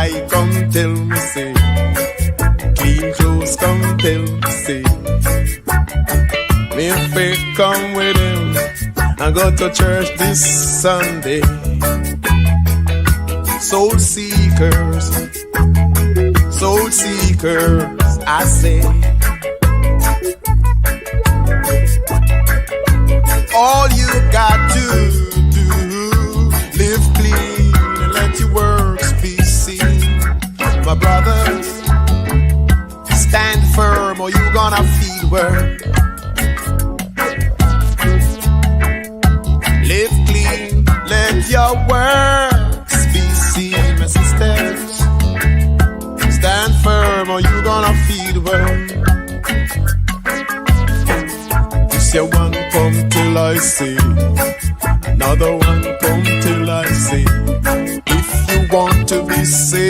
tie, come tell me say. Clean clothes, come tell me say. Me faith come with him. I go to church this Sunday. Soul seekers, I say. All you got to do, live clean and let your works be seen. My brothers, stand firm or you gonna feel work. Live clean, let your works be seen. My sisters, stand firm or you gonna feel work. This your one come till I say, another one come till I say. If you want to be saved,